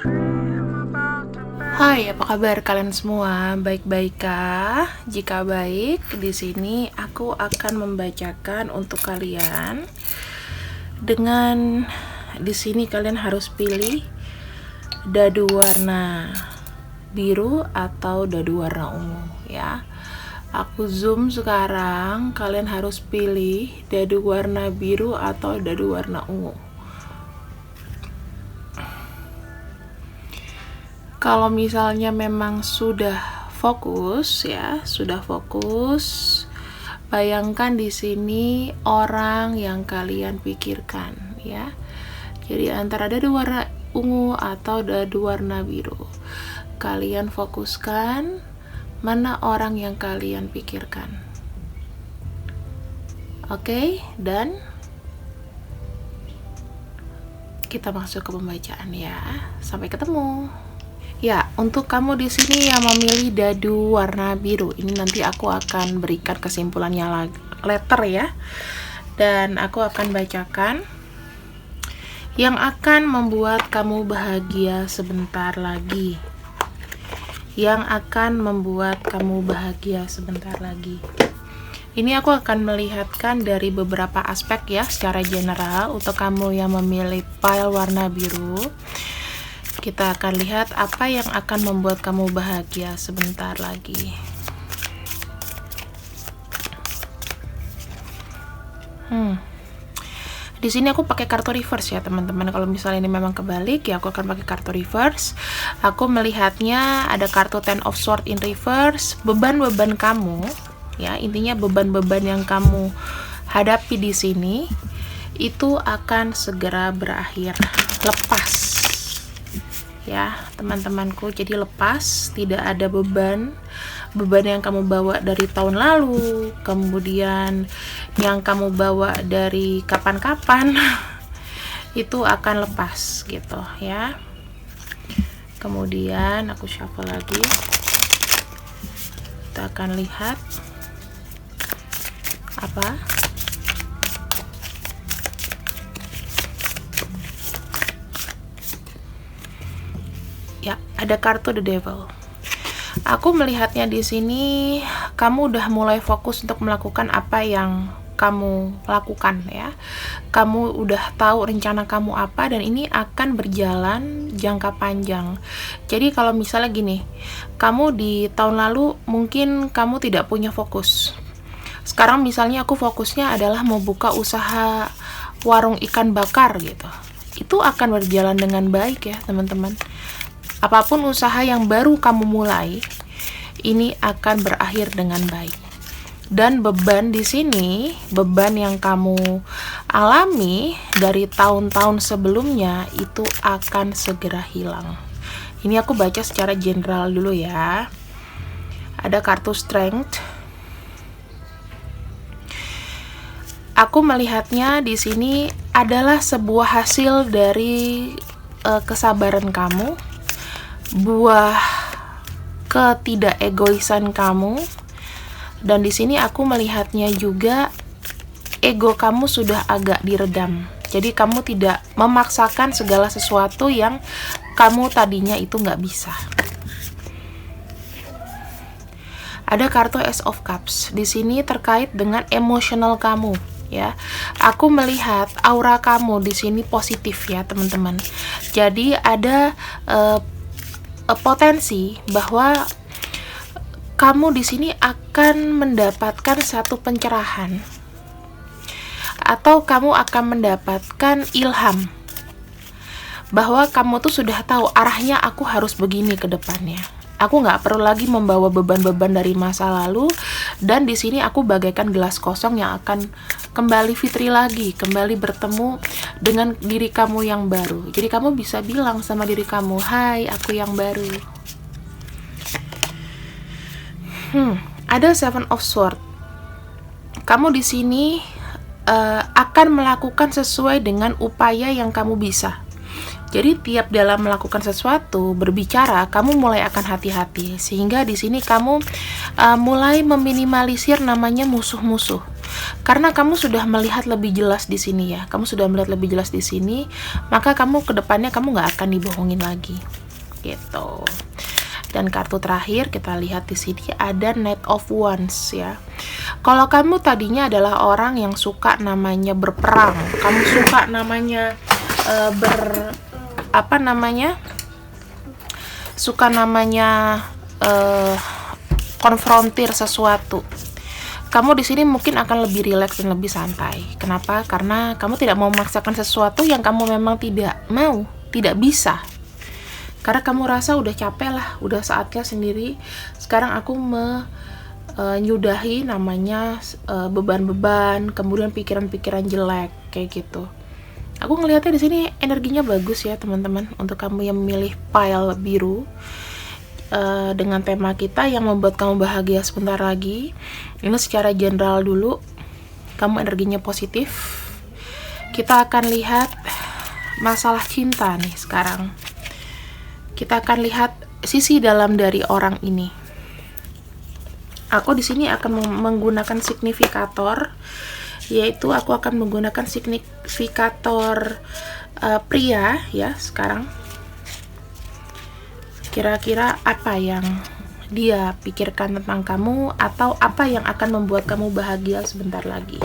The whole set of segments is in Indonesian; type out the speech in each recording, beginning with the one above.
Hai, apa kabar kalian semua? Baik-baik kah? Jika baik, di sini aku akan membacakan untuk kalian. Dengan di sini kalian harus pilih dadu warna biru atau dadu warna ungu ya. Aku zoom sekarang, kalian harus pilih dadu warna biru atau dadu warna ungu. Kalau misalnya memang sudah fokus ya, bayangkan di sini orang yang kalian pikirkan ya. Jadi antara dadu warna ungu atau dadu warna biru. Kalian fokuskan mana orang yang kalian pikirkan. Oke, dan kita masuk ke pembacaan ya. Sampai ketemu. Ya, untuk kamu di sini yang memilih dadu warna biru, ini nanti aku akan berikan kesimpulannya letter ya. Dan aku akan bacakan yang akan membuat kamu bahagia sebentar lagi. Yang akan membuat kamu bahagia sebentar lagi. Ini aku akan melihatkan dari beberapa aspek ya, secara general untuk kamu yang memilih pile warna biru. Kita akan lihat apa yang akan membuat kamu bahagia sebentar lagi. Di sini aku pakai kartu reverse ya teman-teman. Kalau misalnya ini memang kebalik ya aku akan pakai kartu reverse. Aku melihatnya ada kartu Ten of Swords in reverse. Beban-beban kamu ya, intinya beban-beban yang kamu hadapi di sini itu akan segera berakhir, lepas. Ya teman-temanku, jadi lepas, tidak ada beban yang kamu bawa dari tahun lalu, kemudian yang kamu bawa dari kapan-kapan itu akan lepas gitu ya. Kemudian aku shuffle lagi, kita akan lihat apa. Ya, ada kartu The Devil. Aku melihatnya di sini kamu udah mulai fokus untuk melakukan apa yang kamu lakukan ya. Kamu udah tahu rencana kamu apa dan ini akan berjalan jangka panjang. Jadi kalau misalnya gini, kamu di tahun lalu mungkin kamu tidak punya fokus. Sekarang misalnya aku fokusnya adalah mau buka usaha warung ikan bakar gitu. Itu akan berjalan dengan baik ya, teman-teman. Apapun usaha yang baru kamu mulai, ini akan berakhir dengan baik. Dan beban di sini, beban yang kamu alami dari tahun-tahun sebelumnya itu akan segera hilang. Ini aku baca secara general dulu ya. Ada kartu Strength. Aku melihatnya di sini adalah sebuah hasil dari kesabaran kamu, buah ketidakegoisan kamu, dan di sini aku melihatnya juga ego kamu sudah agak diredam. Jadi kamu tidak memaksakan segala sesuatu yang kamu tadinya itu nggak bisa. Ada kartu Ace of Cups. Di sini terkait dengan emosional kamu. Ya, aku melihat aura kamu di sini positif ya teman-teman. Jadi ada potensi bahwa kamu di sini akan mendapatkan satu pencerahan atau kamu akan mendapatkan ilham bahwa kamu tuh sudah tahu arahnya aku harus begini ke depannya. Aku nggak perlu lagi membawa beban-beban dari masa lalu, dan di sini aku bagaikan gelas kosong yang akan kembali fitri lagi, kembali bertemu dengan diri kamu yang baru. Jadi kamu bisa bilang sama diri kamu, hai, aku yang baru. Ada Seven of Swords. Kamu di sini akan melakukan sesuai dengan upaya yang kamu bisa. Jadi tiap dalam melakukan sesuatu, berbicara, kamu mulai akan hati-hati. Sehingga di sini kamu mulai meminimalisir namanya musuh-musuh. Karena kamu sudah melihat lebih jelas di sini ya. Kamu sudah melihat lebih jelas di sini, maka kamu kedepannya kamu nggak akan dibohongin lagi. Gitu. Dan kartu terakhir kita lihat di sini ada Knight of Wands ya. Kalau kamu tadinya adalah orang yang suka namanya berperang, kamu suka namanya suka namanya konfrontir sesuatu. Kamu di sini mungkin akan lebih rileks dan lebih santai. Kenapa? Karena kamu tidak mau memaksakan sesuatu yang kamu memang tidak mau, tidak bisa. Karena kamu rasa udah capek lah, udah saatnya sendiri. Sekarang aku menyudahi namanya beban-beban, kemudian pikiran-pikiran jelek kayak gitu. Aku ngelihatnya di sini energinya bagus ya teman-teman, untuk kamu yang memilih pile biru. Dengan tema kita yang membuat kamu bahagia sebentar lagi. Ini secara general dulu, kamu energinya positif. Kita akan lihat masalah cinta nih sekarang. Kita akan lihat sisi dalam dari orang ini. Aku di sini akan menggunakan signifikator, yaitu aku akan menggunakan signifikator pria ya sekarang. Kira-kira apa yang dia pikirkan tentang kamu, atau apa yang akan membuat kamu bahagia sebentar lagi.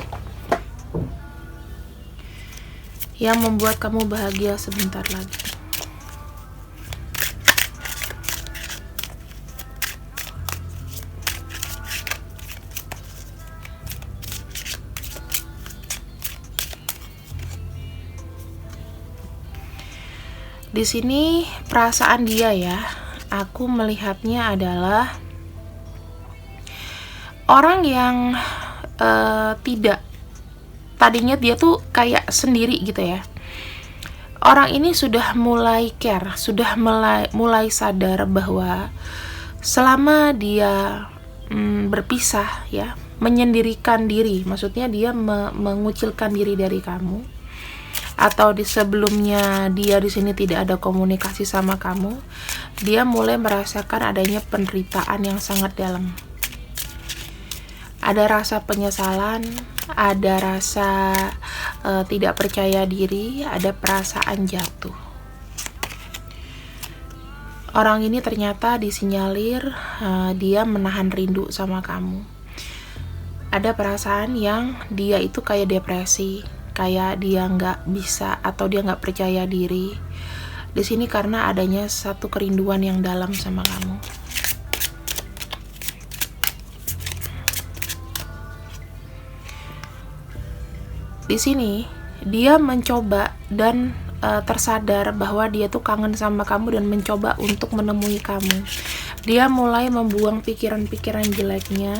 Yang membuat kamu bahagia sebentar lagi. Di sini perasaan dia ya, aku melihatnya adalah orang yang tidak, tadinya dia tuh kayak sendiri gitu ya. Orang ini sudah mulai care, sudah mulai sadar bahwa selama dia berpisah ya, menyendirikan diri, maksudnya dia mengucilkan diri dari kamu, atau di sebelumnya dia di sini tidak ada komunikasi sama kamu, dia mulai merasakan adanya penderitaan yang sangat dalam. Ada rasa penyesalan, ada rasa tidak percaya diri, ada perasaan jatuh. Orang ini ternyata disinyalir dia menahan rindu sama kamu. Ada perasaan yang dia itu kayak depresi, kayak dia nggak bisa atau dia nggak percaya diri di sini karena adanya satu kerinduan yang dalam sama kamu. Di sini dia mencoba dan tersadar bahwa dia tuh kangen sama kamu dan mencoba untuk menemui kamu. Dia mulai membuang pikiran-pikiran jeleknya.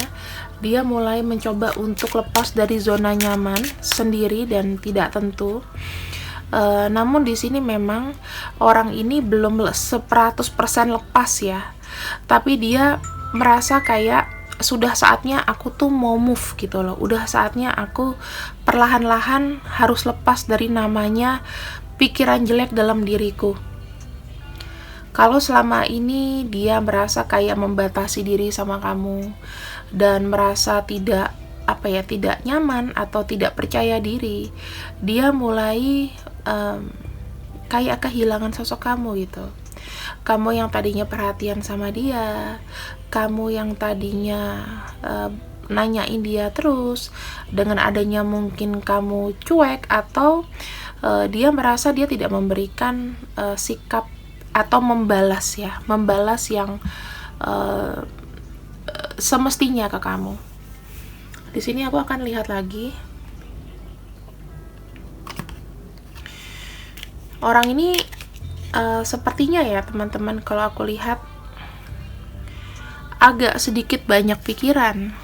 Dia mulai mencoba untuk lepas dari zona nyaman sendiri dan tidak tentu. Namun di sini memang orang ini belum 100% lepas ya. Tapi dia merasa kayak sudah saatnya aku tuh mau move gitu loh. Udah saatnya aku perlahan-lahan harus lepas dari namanya pikiran jelek dalam diriku. Kalau selama ini dia merasa kayak membatasi diri sama kamu dan merasa tidak nyaman atau tidak percaya diri, dia mulai kayak kehilangan sosok kamu gitu. Kamu yang tadinya perhatian sama dia, kamu yang tadinya nanyain dia terus, dengan adanya mungkin kamu cuek atau dia merasa dia tidak memberikan sikap atau membalas yang semestinya ke kamu. Di sini aku akan lihat lagi. Orang ini sepertinya ya teman-teman, kalau aku lihat agak sedikit banyak pikiran.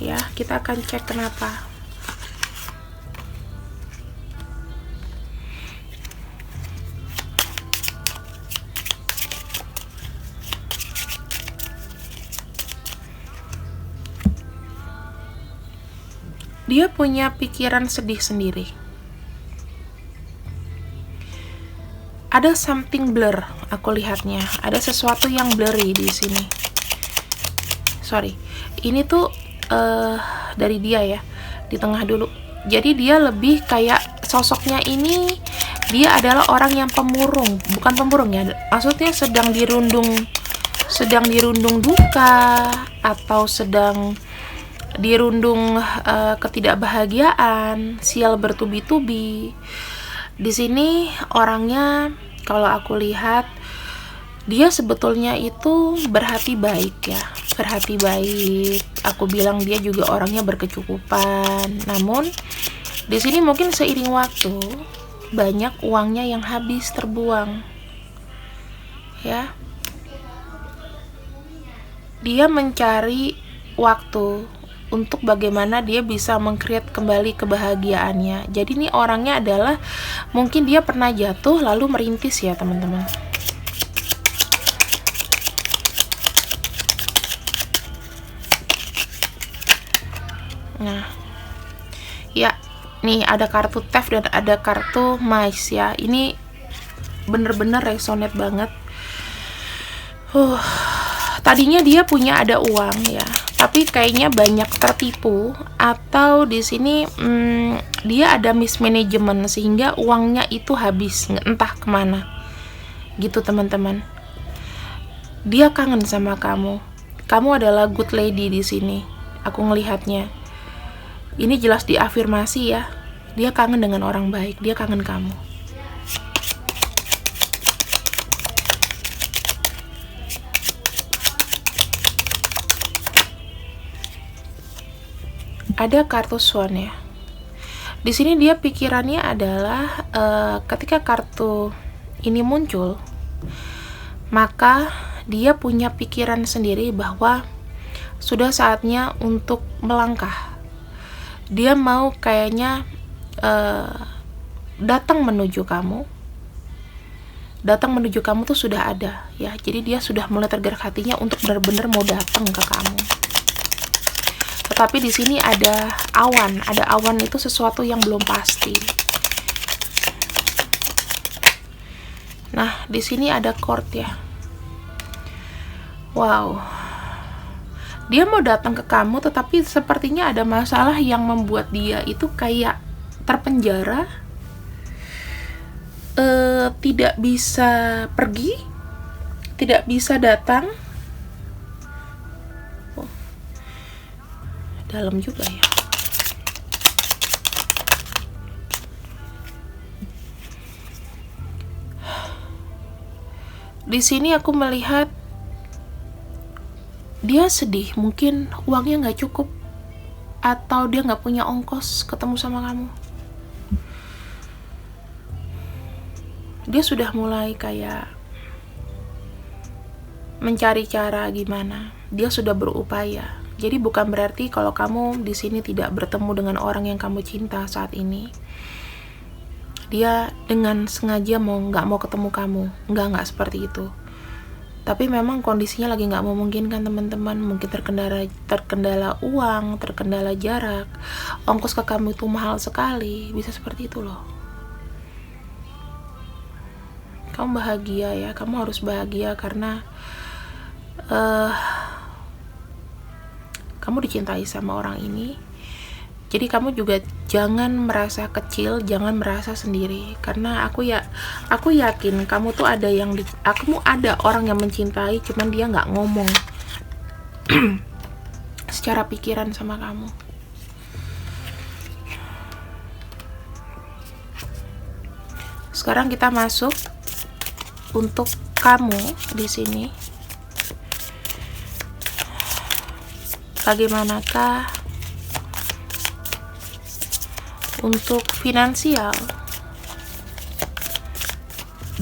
Ya, kita akan cek kenapa. Dia punya pikiran sedih sendiri. Ada something blur, aku lihatnya. Ada sesuatu yang blurry di sini. Sorry, ini tuh dari dia ya. di tengah dulu. Jadi dia lebih kayak sosoknya ini, dia adalah orang yang pemurung, bukan pemurung ya, maksudnya sedang dirundung duka atau sedang dirundung ketidakbahagiaan, sial bertubi-tubi. Di sini orangnya kalau aku lihat dia sebetulnya itu berhati baik ya, berhati baik. Aku bilang dia juga orangnya berkecukupan. Namun di sini mungkin seiring waktu banyak uangnya yang habis terbuang. Ya. Dia mencari waktu untuk bagaimana dia bisa meng-create kembali kebahagiaannya. Jadi ini orangnya adalah mungkin dia pernah jatuh lalu merintis ya teman-teman. Nah, ya, nih ada kartu theft dan ada kartu mice ya. Ini bener-bener resonate banget. Tadinya dia punya ada uang ya, tapi kayaknya banyak tertipu atau di sini dia ada mismanagement sehingga uangnya itu habis entah kemana. Gitu teman-teman. Dia kangen sama kamu. Kamu adalah good lady di sini. Aku ngelihatnya. Ini jelas diafirmasi ya. Dia kangen dengan orang baik, dia kangen kamu. Ada kartu Swan ya. Di sini dia pikirannya adalah ketika kartu ini muncul, maka dia punya pikiran sendiri bahwa sudah saatnya untuk melangkah. Dia mau kayaknya datang menuju kamu. Datang menuju kamu tuh sudah ada ya. Jadi dia sudah mulai tergerak hatinya untuk benar-benar mau datang ke kamu. Tetapi di sini ada awan. Ada awan itu sesuatu yang belum pasti. Nah, di sini ada court ya. Wow. Dia mau datang ke kamu, tetapi sepertinya ada masalah yang membuat dia itu kayak terpenjara, tidak bisa pergi, tidak bisa datang. Dalam juga ya. Di sini aku melihat dia sedih, mungkin uangnya nggak cukup atau dia nggak punya ongkos ketemu sama kamu. Dia sudah mulai kayak mencari cara gimana. Dia sudah berupaya. Jadi bukan berarti kalau kamu di sini tidak bertemu dengan orang yang kamu cinta saat ini, dia dengan sengaja nggak mau ketemu kamu. Nggak seperti itu. Tapi memang kondisinya lagi nggak memungkinkan teman-teman. Mungkin terkendala uang, terkendala jarak, ongkos ke kamu itu mahal sekali. Bisa seperti itu loh. Kamu bahagia ya, kamu harus bahagia karena kamu dicintai sama orang ini. Jadi kamu juga jangan merasa kecil, jangan merasa sendiri. Karena aku yakin kamu tuh ada ada orang yang mencintai, cuman dia nggak ngomong secara pikiran sama kamu. Sekarang kita masuk untuk kamu di sini. Bagaimanakah untuk finansial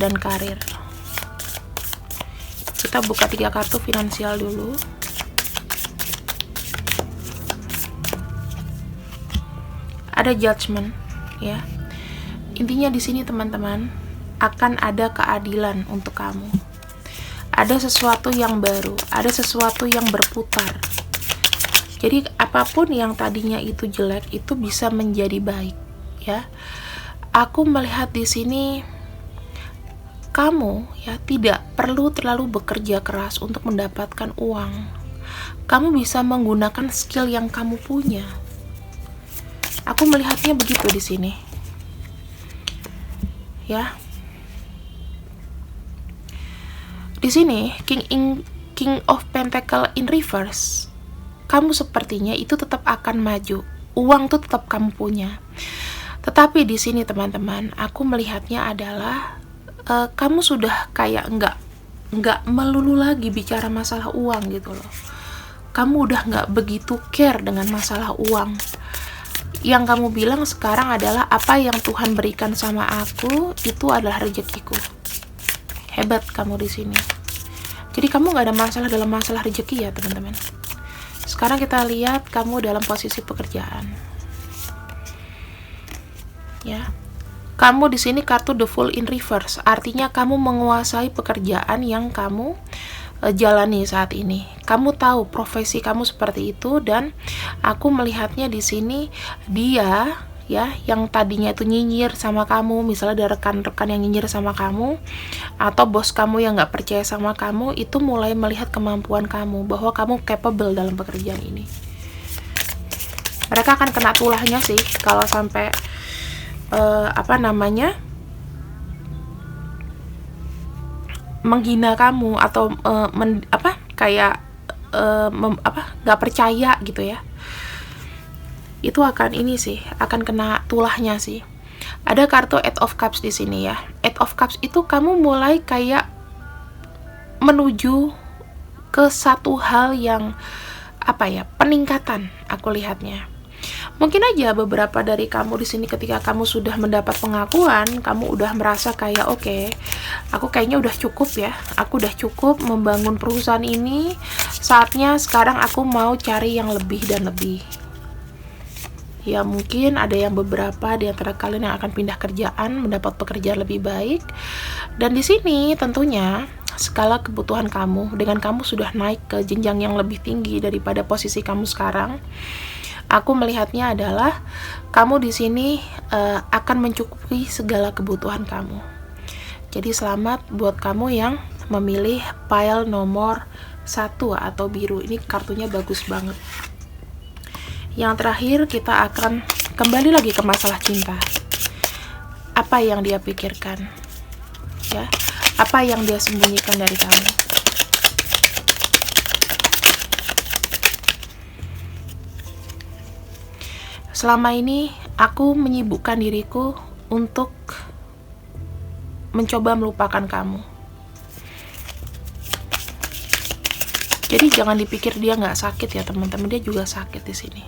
dan karir? Kita buka 3 kartu finansial dulu. Ada judgment ya. Intinya di sini teman-teman, akan ada keadilan untuk kamu. Ada sesuatu yang baru, ada sesuatu yang berputar. Jadi apapun yang tadinya itu jelek itu bisa menjadi baik, ya. Aku melihat di sini kamu ya tidak perlu terlalu bekerja keras untuk mendapatkan uang. Kamu bisa menggunakan skill yang kamu punya. Aku melihatnya begitu di sini. Ya. Di sini King of Pentacle in reverse. Kamu sepertinya itu tetap akan maju. Uang tuh tetap kamu punya. Tetapi di sini teman-teman, aku melihatnya adalah kamu sudah kayak nggak melulu lagi bicara masalah uang gitu loh. Kamu udah nggak begitu care dengan masalah uang. Yang kamu bilang sekarang adalah apa yang Tuhan berikan sama aku itu adalah rezekiku. Hebat kamu di sini. Jadi kamu nggak ada masalah dalam masalah rezeki ya teman-teman. Sekarang kita lihat kamu dalam posisi pekerjaan. Ya. Kamu di sini kartu The Fool in reverse, artinya kamu menguasai pekerjaan yang kamu jalani saat ini. Kamu tahu profesi kamu seperti itu, dan aku melihatnya di sini dia ya yang tadinya itu nyinyir sama kamu, misalnya ada rekan-rekan yang nyinyir sama kamu atau bos kamu yang nggak percaya sama kamu, itu mulai melihat kemampuan kamu bahwa kamu capable dalam pekerjaan ini. Mereka akan kena tulahnya sih kalau sampai menghina kamu atau nggak percaya gitu ya. Itu akan akan kena tulahnya sih. Ada kartu Eight of Cups di sini ya. Eight of Cups itu kamu mulai kayak menuju ke satu hal yang peningkatan aku lihatnya. Mungkin aja beberapa dari kamu di sini ketika kamu sudah mendapat pengakuan, kamu udah merasa kayak oke, aku kayaknya udah cukup ya. Aku udah cukup membangun perusahaan ini. Saatnya sekarang aku mau cari yang lebih dan lebih. Ya mungkin ada yang beberapa di antara kalian yang akan pindah kerjaan, mendapat pekerjaan lebih baik. Dan di sini tentunya skala kebutuhan kamu dengan kamu sudah naik ke jenjang yang lebih tinggi daripada posisi kamu sekarang. Aku melihatnya adalah kamu di sini akan mencukupi segala kebutuhan kamu. Jadi selamat buat kamu yang memilih pile nomor 1 atau biru. Ini kartunya bagus banget. Yang terakhir kita akan kembali lagi ke masalah cinta. Apa yang dia pikirkan? Ya, apa yang dia sembunyikan dari kamu? Selama ini aku menyibukkan diriku untuk mencoba melupakan kamu. Jadi jangan dipikir dia nggak sakit ya teman-teman, dia juga sakit di sini.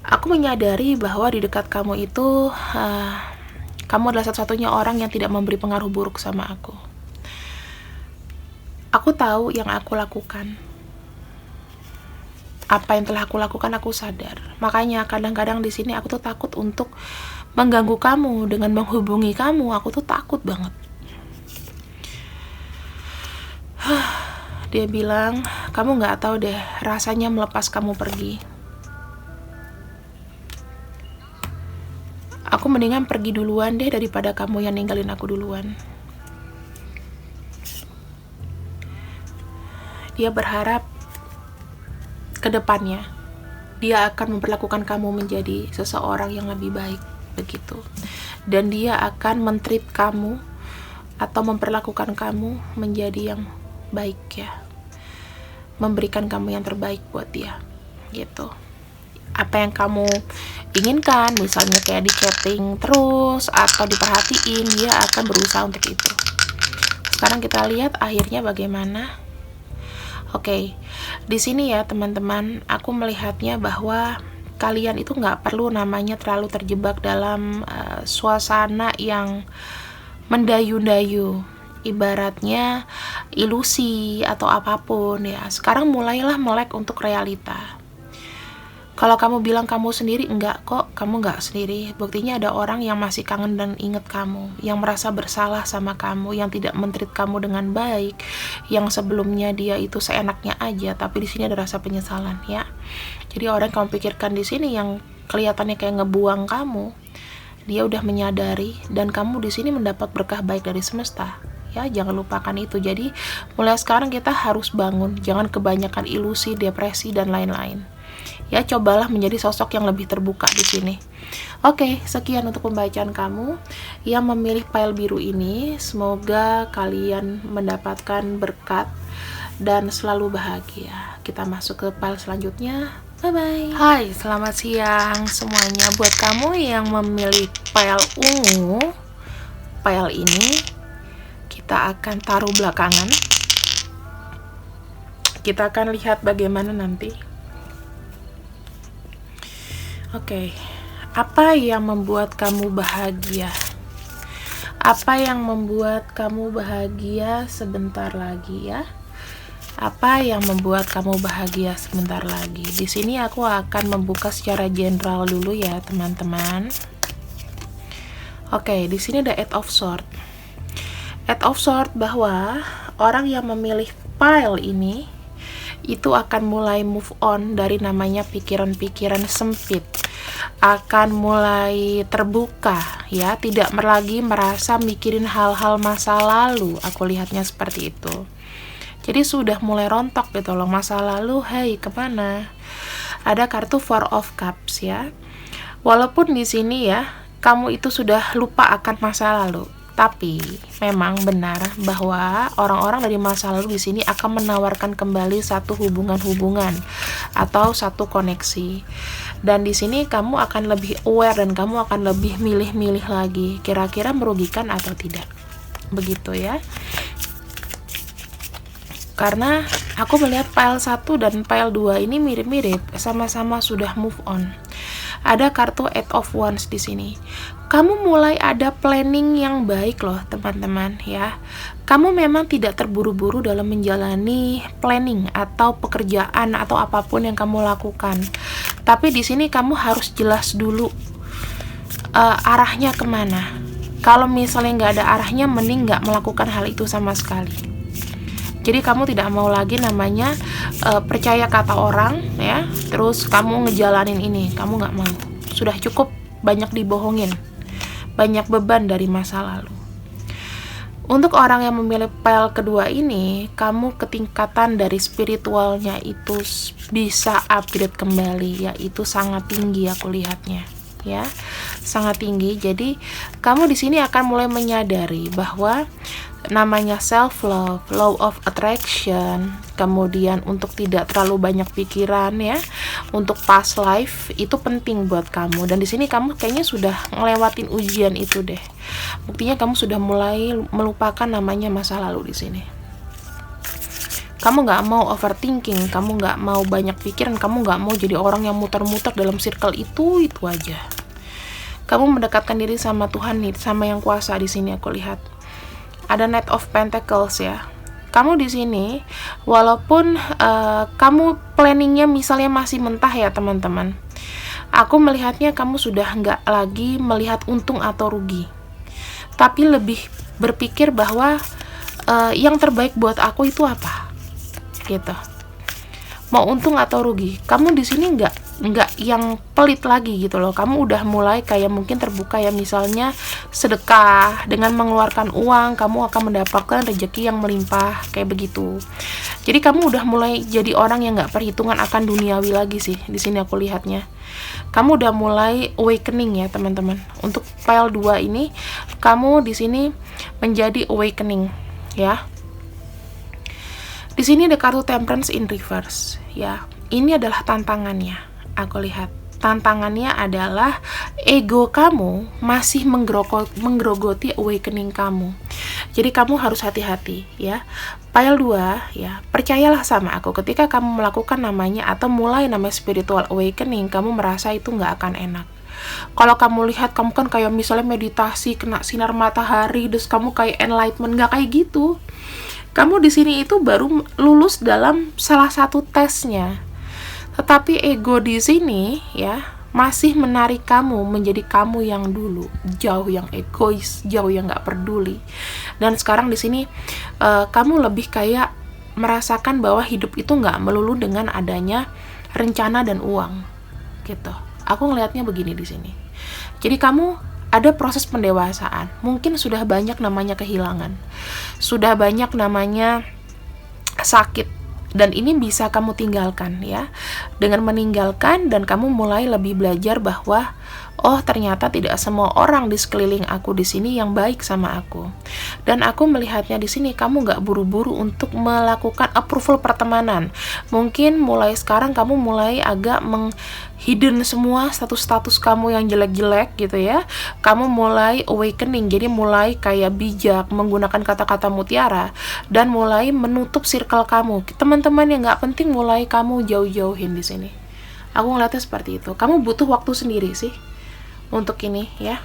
Aku menyadari bahwa di dekat kamu itu kamu adalah satu-satunya orang yang tidak memberi pengaruh buruk sama aku. Aku tahu yang aku lakukan. Apa yang telah aku lakukan aku sadar. Makanya kadang-kadang di sini aku tuh takut untuk mengganggu kamu dengan menghubungi kamu. Aku tuh takut banget. Dia bilang, kamu nggak tahu deh rasanya melepas kamu pergi. Aku mendingan pergi duluan deh daripada kamu yang ninggalin aku duluan. Dia berharap kedepannya dia akan memperlakukan kamu menjadi seseorang yang lebih baik begitu, dan dia akan men-treat kamu atau memperlakukan kamu menjadi yang baik ya, memberikan kamu yang terbaik buat dia gitu. Apa yang kamu inginkan, misalnya kayak di chatting terus atau diperhatiin, dia akan berusaha untuk itu. Sekarang kita lihat akhirnya bagaimana. Oke, di sini ya teman-teman, aku melihatnya bahwa kalian itu nggak perlu namanya terlalu terjebak dalam suasana yang mendayu-dayu, ibaratnya ilusi atau apapun ya. Sekarang mulailah melek untuk realita. Kalau kamu bilang kamu sendiri, enggak kok, kamu enggak sendiri. Buktinya ada orang yang masih kangen dan ingat kamu, yang merasa bersalah sama kamu, yang tidak men-treat kamu dengan baik, yang sebelumnya dia itu seenaknya aja, tapi di sini ada rasa penyesalan ya. Jadi orang yang kamu pikirkan di sini yang kelihatannya kayak ngebuang kamu, dia udah menyadari dan kamu di sini mendapat berkah baik dari semesta. Ya, jangan lupakan itu. Jadi mulai sekarang kita harus bangun, jangan kebanyakan ilusi, depresi dan lain-lain. Ya, cobalah menjadi sosok yang lebih terbuka di sini. Oke, sekian untuk pembacaan kamu yang memilih pile biru ini. Semoga kalian mendapatkan berkat dan selalu bahagia. Kita masuk ke pile selanjutnya. Bye-bye. Hai, selamat siang semuanya. Buat kamu yang memilih pile ungu, pile ini kita akan taruh belakangan. Kita akan lihat bagaimana nanti. Oke, apa yang membuat kamu bahagia? Apa yang membuat kamu bahagia sebentar lagi ya? Apa yang membuat kamu bahagia sebentar lagi? Di sini aku akan membuka secara general dulu ya, teman-teman. Oke, di sini ada Eight of Swords. Eight of Swords bahwa orang yang memilih pile ini itu akan mulai move on dari namanya pikiran-pikiran sempit, akan mulai terbuka ya, tidak lagi merasa mikirin hal-hal masa lalu. Aku lihatnya seperti itu. Jadi sudah mulai rontok gitu loh masa lalu. Hey, kemana? Ada kartu Four of Cups ya. Walaupun di sini ya kamu itu sudah lupa akan masa lalu, tapi memang benar bahwa orang-orang dari masa lalu di sini akan menawarkan kembali satu hubungan-hubungan atau satu koneksi. Dan di sini kamu akan lebih aware dan kamu akan lebih milih-milih lagi, kira-kira merugikan atau tidak. Begitu ya. Karena aku melihat pile 1 dan pile 2 ini mirip-mirip, sama-sama sudah move on. Ada kartu Eight of Wands di sini. Kamu mulai ada planning yang baik loh, teman-teman ya. Kamu memang tidak terburu-buru dalam menjalani planning atau pekerjaan atau apapun yang kamu lakukan. Tapi di sini kamu harus jelas dulu arahnya kemana. Kalau misalnya nggak ada arahnya, mending nggak melakukan hal itu sama sekali. Jadi kamu tidak mau lagi namanya percaya kata orang ya, terus kamu ngejalanin ini, kamu nggak mau. Sudah cukup banyak dibohongin, banyak beban dari masa lalu. Untuk orang yang memilih pile kedua ini, kamu ketingkatan dari spiritualnya itu bisa upgrade kembali, yaitu sangat tinggi aku lihatnya ya, sangat tinggi. Jadi kamu di sini akan mulai menyadari bahwa namanya self love, law of attraction, kemudian untuk tidak terlalu banyak pikiran ya, untuk past life itu penting buat kamu. Dan di sini kamu kayaknya sudah ngelewatin ujian itu deh. Buktinya kamu sudah mulai melupakan namanya masa lalu di sini. Kamu nggak mau overthinking, kamu nggak mau banyak pikiran, kamu nggak mau jadi orang yang muter-muter dalam circle itu aja. Kamu mendekatkan diri sama Tuhan nih, sama yang kuasa di sini aku lihat. Ada Knight of Pentacles ya. Kamu di sini, walaupun kamu planningnya misalnya masih mentah ya teman-teman, aku melihatnya kamu sudah nggak lagi melihat untung atau rugi, tapi lebih berpikir bahwa yang terbaik buat aku itu apa, gitu. Mau untung atau rugi, kamu di sini nggak yang pelit lagi gitu loh. Kamu udah mulai kayak mungkin terbuka ya, misalnya sedekah dengan mengeluarkan uang, kamu akan mendapatkan rezeki yang melimpah kayak begitu. Jadi kamu udah mulai jadi orang yang nggak perhitungan akan duniawi lagi sih di sini aku lihatnya. Kamu udah mulai awakening ya teman-teman. Untuk pile 2 ini kamu di sini menjadi awakening ya. Di sini ada kartu Temperance in reverse ya. Ini adalah tantangannya. Aku lihat tantangannya adalah ego kamu masih menggerogoti awakening kamu. Jadi kamu harus hati-hati ya. Pile 2 ya, percayalah sama aku, ketika kamu melakukan namanya atau mulai namanya spiritual awakening, kamu merasa itu nggak akan enak. Kalau kamu lihat, kamu kan kayak misalnya meditasi, kena sinar matahari, terus kamu kayak enlightenment, nggak kayak gitu. Kamu di sini itu baru lulus dalam salah satu tesnya. Tetapi ego di sini ya masih menarik kamu menjadi kamu yang dulu, jauh yang egois, jauh yang nggak peduli. Dan sekarang di sini kamu lebih kayak merasakan bahwa hidup itu nggak melulu dengan adanya rencana dan uang, gitu. Aku ngelihatnya begini di sini. Jadi kamu ada proses pendewasaan. Mungkin sudah banyak namanya kehilangan, sudah banyak namanya sakit Dan ini bisa kamu tinggalkan ya. Dengan meninggalkan dan kamu mulai lebih belajar bahwa oh ternyata tidak semua orang di sekeliling aku di sini yang baik sama aku. Dan aku melihatnya di sini kamu nggak buru-buru untuk melakukan approval pertemanan. Mungkin mulai sekarang kamu mulai agak hidden semua status-status kamu yang jelek-jelek gitu ya. Kamu mulai awakening, jadi mulai kayak bijak menggunakan kata-kata mutiara dan mulai menutup circle kamu. Teman-teman yang nggak penting mulai kamu jauh-jauhin di sini. Aku ngeliatnya seperti itu. Kamu butuh waktu sendiri sih untuk ini ya.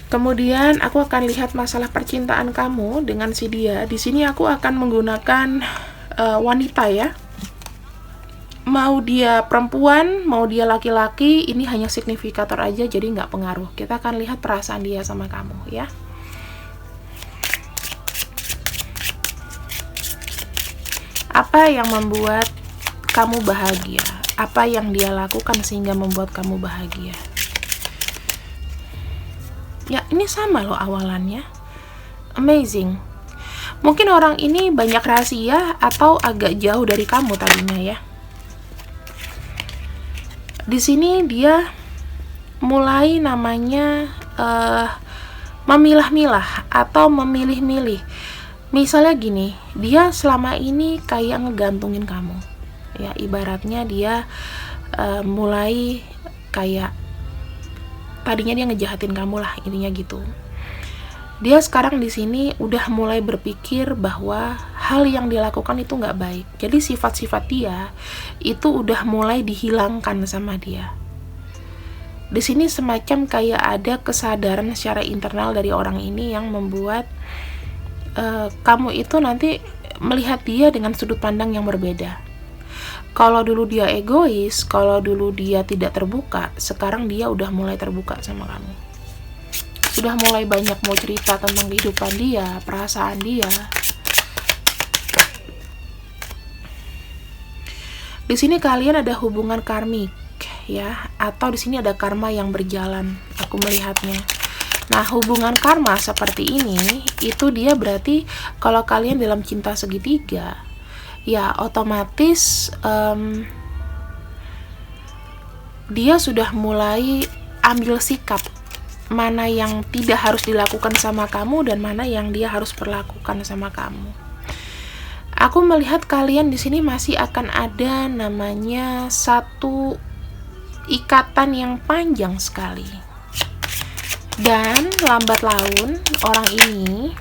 Kemudian aku akan lihat masalah percintaan kamu dengan si dia. Di sini aku akan menggunakan wanita ya. Mau dia perempuan, mau dia laki-laki, ini hanya signifikator aja, jadi nggak pengaruh. Kita akan lihat perasaan dia sama kamu ya. Apa yang membuat kamu bahagia? Apa yang dia lakukan sehingga membuat kamu bahagia? Ya, ini sama loh awalannya. Amazing. Mungkin orang ini banyak rahasia atau agak jauh dari kamu tadinya ya. Di sini dia mulai namanya memilah-milah atau memilih-milih. Misalnya gini, dia selama ini kayak ngegantungin kamu. Ya, ibaratnya dia mulai kayak tadinya dia ngejahatin kamu lah, intinya gitu. Dia sekarang di sini udah mulai berpikir bahwa hal yang dia lakukan itu nggak baik. Jadi sifat-sifat dia itu udah mulai dihilangkan sama dia. Di sini semacam kayak ada kesadaran secara internal dari orang ini yang membuat kamu itu nanti melihat dia dengan sudut pandang yang berbeda. Kalau dulu dia egois, kalau dulu dia tidak terbuka, sekarang dia udah mulai terbuka sama kamu. Sudah mulai banyak mau cerita tentang kehidupan dia, perasaan dia. Di sini kalian ada hubungan karmik ya, atau di sini ada karma yang berjalan. Aku melihatnya. Nah, hubungan karma seperti ini itu dia berarti kalau kalian dalam cinta segitiga, ya otomatis dia sudah mulai ambil sikap mana yang tidak harus dilakukan sama kamu dan mana yang dia harus perlakukan sama kamu. Aku melihat kalian di sini masih akan ada namanya satu ikatan yang panjang sekali. Dan lambat laun orang ini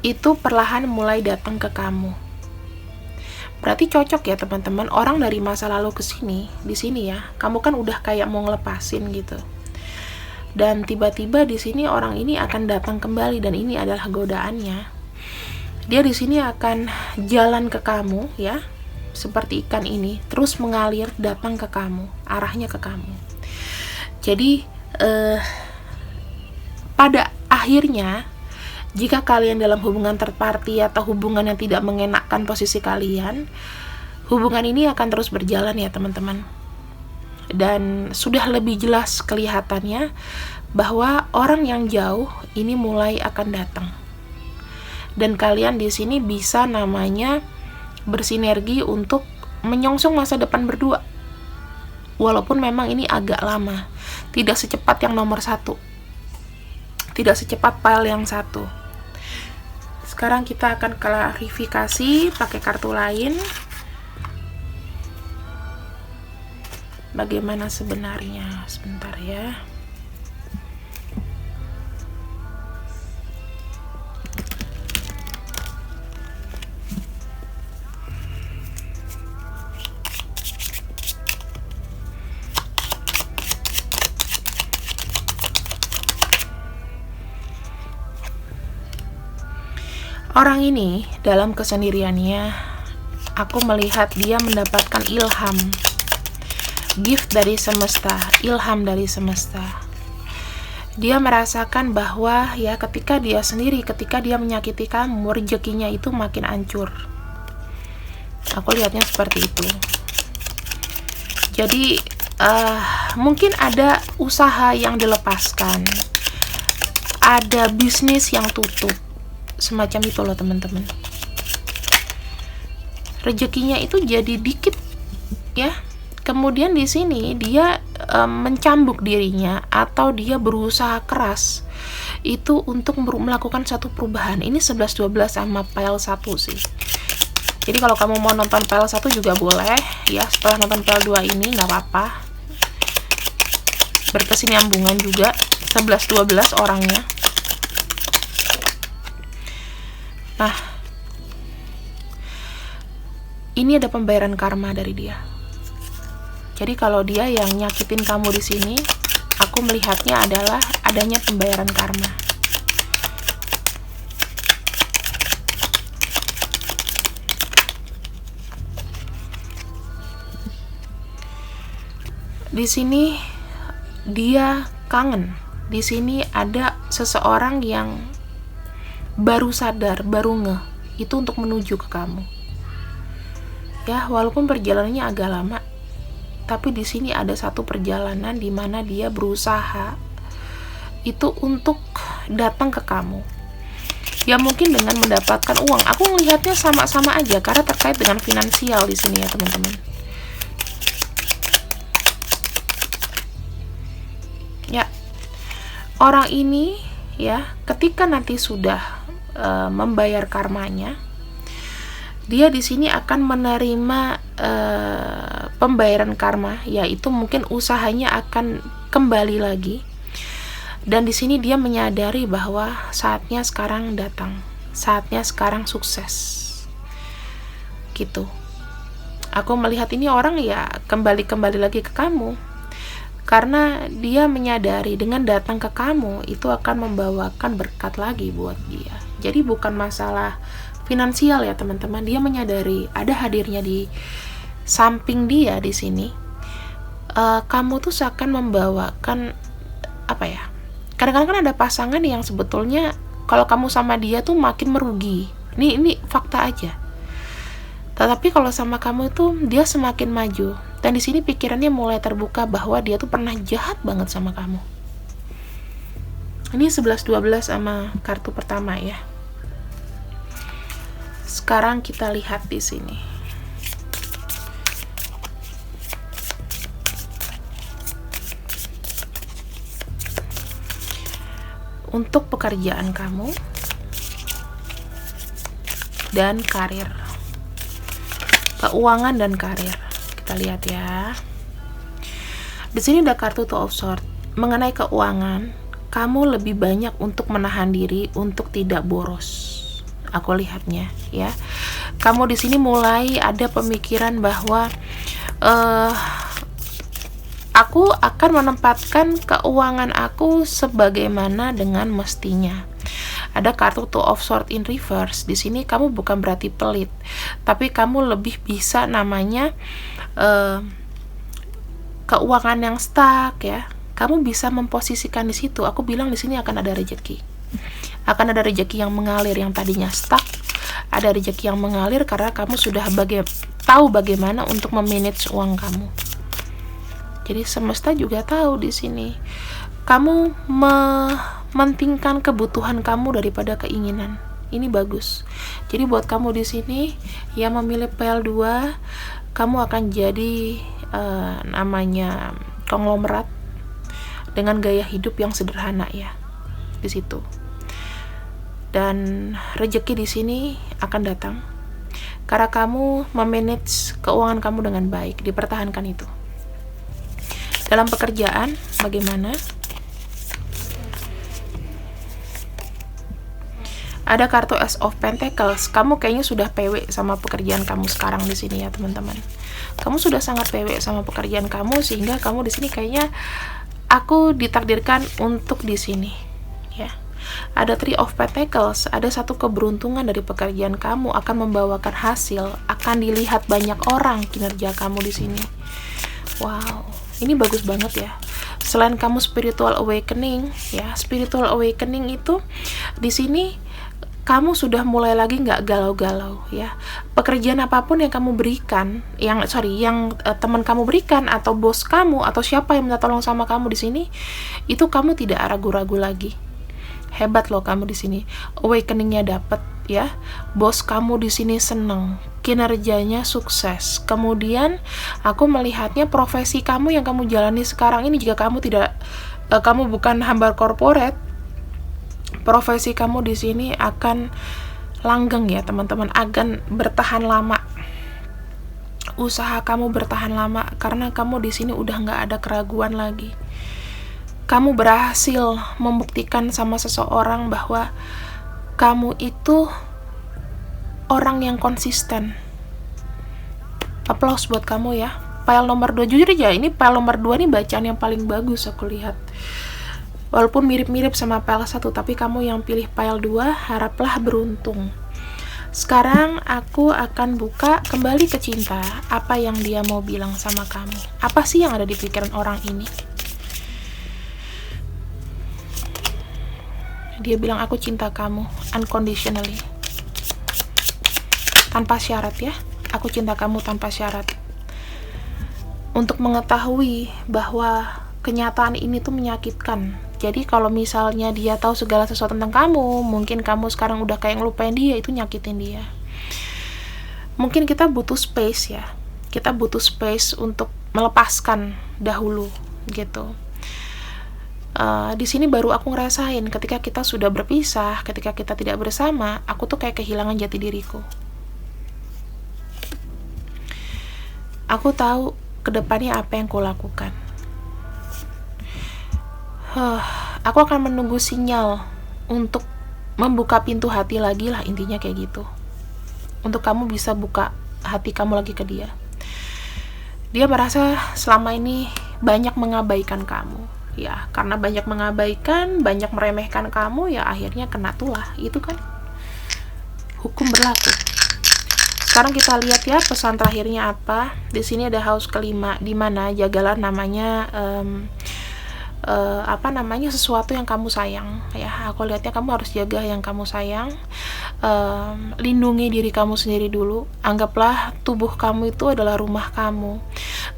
itu perlahan mulai datang ke kamu. Berarti cocok ya teman-teman, orang dari masa lalu ke sini, di sini ya, kamu kan udah kayak mau ngelepasin gitu. Dan tiba-tiba di sini orang ini akan datang kembali dan ini adalah godaannya. Dia di sini akan jalan ke kamu ya, seperti ikan ini, terus mengalir datang ke kamu, arahnya ke kamu. Jadi pada akhirnya jika kalian dalam hubungan third party atau hubungan yang tidak mengenakkan posisi kalian, hubungan ini akan terus berjalan ya teman-teman. Dan sudah lebih jelas kelihatannya bahwa orang yang jauh ini mulai akan datang. Dan kalian di sini bisa namanya bersinergi untuk menyongsong masa depan berdua. Walaupun memang ini agak lama, tidak secepat yang nomor 1, tidak secepat file yang 1. Sekarang kita akan klarifikasi pakai kartu lain. Bagaimana sebenarnya? Sebentar ya. Orang ini dalam kesendiriannya, aku melihat dia mendapatkan ilham, gift dari semesta, ilham dari semesta. Dia merasakan bahwa ya ketika dia sendiri, ketika dia menyakiti kamu, rezekinya itu makin hancur. Aku lihatnya seperti itu. Jadi mungkin ada usaha yang dilepaskan, ada bisnis yang tutup, semacam itu loh teman-teman. rezekinya itu jadi dikit ya. Kemudian di sini dia mencambuk dirinya atau dia berusaha keras itu untuk melakukan satu perubahan. Ini 11-12 sama pile 1 sih. Jadi kalau kamu mau nonton pile 1 juga boleh ya, setelah nonton pile 2 ini nggak apa-apa. Berkesinambungan juga 11-12 orangnya. Nah, ini ada pembayaran karma dari dia. Jadi kalau dia yang nyakitin kamu di sini, aku melihatnya adalah adanya pembayaran karma. Di sini dia kangen. Di sini ada seseorang yang baru sadar, baru ngeh, itu untuk menuju ke kamu. Ya, walaupun perjalanannya agak lama, tapi di sini ada satu perjalanan di mana dia berusaha itu untuk datang ke kamu. Ya mungkin dengan mendapatkan uang. Aku melihatnya sama-sama aja karena terkait dengan finansial di sini ya teman-teman. Ya, orang ini ya ketika nanti sudah membayar karmanya, dia di sini akan menerima pembayaran karma, yaitu mungkin usahanya akan kembali lagi. Dan di sini dia menyadari bahwa saatnya sekarang datang, saatnya sekarang sukses. Gitu. Aku melihat ini orang ya kembali lagi ke kamu. Karena dia menyadari dengan datang ke kamu itu akan membawakan berkat lagi buat dia. Jadi bukan masalah finansial ya teman-teman, dia menyadari ada hadirnya di samping dia di sini. Kamu tuh seakan membawakan apa ya? Kadang-kadang kan ada pasangan yang sebetulnya kalau kamu sama dia tuh makin merugi. Ini fakta aja. Tetapi kalau sama kamu tuh dia semakin maju. Dan di sini pikirannya mulai terbuka bahwa dia tuh pernah jahat banget sama kamu. Ini 11-12 sama kartu pertama ya. Sekarang kita lihat di sini. Untuk pekerjaan kamu dan karir. Keuangan dan karir. Kita lihat ya. Di sini ada kartu Two of Swords. Mengenai keuangan, kamu lebih banyak untuk menahan diri untuk tidak boros. Aku lihatnya ya. Kamu di sini mulai ada pemikiran bahwa aku akan menempatkan keuangan aku sebagaimana dengan mestinya. Ada kartu Two of Swords in reverse. Di sini kamu bukan berarti pelit, tapi kamu lebih bisa namanya keuangan yang stuck ya. Kamu bisa memposisikan di situ. Aku bilang di sini akan ada rezeki. Akan ada rezeki yang mengalir yang tadinya stuck. Ada rezeki yang mengalir karena kamu sudah tahu bagaimana untuk memanage uang kamu. Jadi semesta juga tahu di sini. Kamu mementingkan kebutuhan kamu daripada keinginan. Ini bagus. Jadi buat kamu di sini yang memilih pile 2, kamu akan jadi namanya konglomerat dengan gaya hidup yang sederhana ya. Di situ. Dan rezeki di sini akan datang karena kamu memanage keuangan kamu dengan baik. Dipertahankan itu. Dalam pekerjaan bagaimana? Ada kartu Ace of Pentacles. Kamu kayaknya sudah PW sama pekerjaan kamu sekarang di sini ya teman-teman. Kamu sudah sangat PW sama pekerjaan kamu sehingga kamu di sini kayaknya aku ditakdirkan untuk di sini ya. Ada Three of Pentacles, ada satu keberuntungan dari pekerjaan kamu akan membawakan hasil, akan dilihat banyak orang kinerja kamu di sini. Wow, ini bagus banget ya. Selain kamu spiritual awakening, ya, spiritual awakening itu di sini kamu sudah mulai lagi nggak galau-galau ya. Pekerjaan apapun yang kamu berikan, yang teman kamu berikan atau bos kamu atau siapa yang minta tolong sama kamu di sini, itu kamu tidak ragu-ragu lagi. Hebat loh kamu di sini. Awakeningnya dapet, ya. Bos kamu di sini seneng, kinerjanya sukses. Kemudian aku melihatnya profesi kamu yang kamu jalani sekarang ini, jika kamu kamu bukan hamba korporat, profesi kamu di sini akan langgeng ya teman-teman, akan bertahan lama. Usaha kamu bertahan lama karena kamu di sini udah nggak ada keraguan lagi. Kamu berhasil membuktikan sama seseorang bahwa kamu itu orang yang konsisten. Aplaus buat kamu ya. File nomor 2, jujur aja ini file nomor 2 nih bacaan yang paling bagus aku lihat. Walaupun mirip-mirip sama file 1, tapi kamu yang pilih file 2, haraplah beruntung. Sekarang aku akan buka kembali ke cinta. Apa yang dia mau bilang sama kamu? Apa sih yang ada di pikiran orang ini? Dia bilang, aku cinta kamu unconditionally, tanpa syarat ya. Aku cinta kamu tanpa syarat. Untuk mengetahui bahwa kenyataan ini tuh menyakitkan. Jadi kalau misalnya dia tahu segala sesuatu tentang kamu, mungkin kamu sekarang udah kayak ngelupain dia, itu nyakitin dia. Mungkin kita butuh space ya. Kita butuh space untuk melepaskan dahulu gitu. Di sini baru aku ngerasain ketika kita sudah berpisah, ketika kita tidak bersama, aku tuh kayak kehilangan jati diriku. Aku tahu kedepannya apa yang kulakukan. Aku akan menunggu sinyal untuk membuka pintu hati lagi lah, intinya kayak gitu. Untuk kamu bisa buka hati kamu lagi ke dia. Dia merasa selama ini banyak mengabaikan kamu. Ya, karena banyak mengabaikan, banyak meremehkan kamu, ya akhirnya kena tulah. Itu kan hukum berlaku. Sekarang kita lihat ya pesan terakhirnya apa. Di sini ada house kelima, di mana jagalah namanya sesuatu yang kamu sayang ya. Aku lihatnya kamu harus jaga yang kamu sayang. Lindungi diri kamu sendiri dulu. Anggaplah tubuh kamu itu adalah rumah kamu.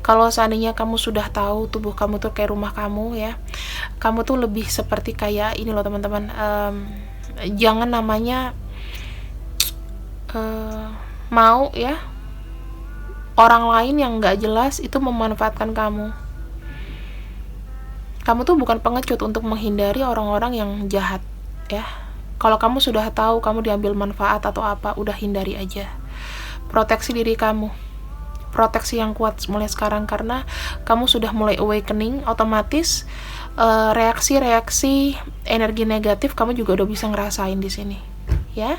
Kalau seandainya kamu sudah tahu tubuh kamu tuh kayak rumah kamu ya, kamu tuh lebih seperti kayak ini loh teman-teman. Jangan namanya mau ya orang lain yang nggak jelas itu memanfaatkan kamu. Kamu tuh bukan pengecut untuk menghindari orang-orang yang jahat ya. Kalau kamu sudah tahu kamu diambil manfaat atau apa, udah hindari aja. Proteksi diri kamu, proteksi yang kuat mulai sekarang, karena kamu sudah mulai awakening. Otomatis reaksi-reaksi energi negatif kamu juga udah bisa ngerasain di sini ya.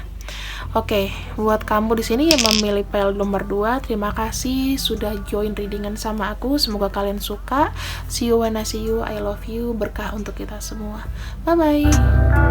Oke, buat kamu di sini yang memilih file nomor 2, terima kasih sudah join readingan sama aku. Semoga kalian suka. See you when I see you. I love you. Berkah untuk kita semua. Bye bye.